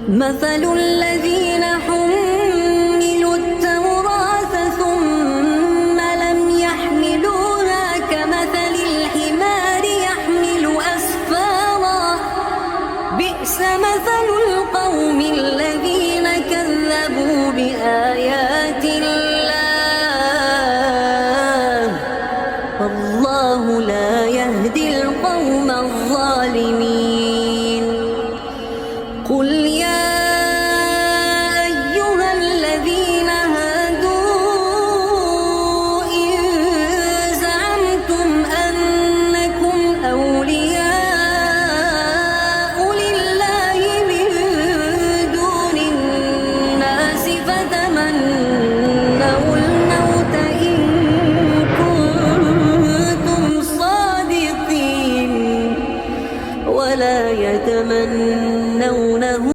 مثل الذين حملوا التوراة ثم لم يحملوها كمثل الحمار يحمل أسفارا بئس مثل القوم الذين كذبوا بآيات الله والله لا يهدي القوم الظالمين. قل يا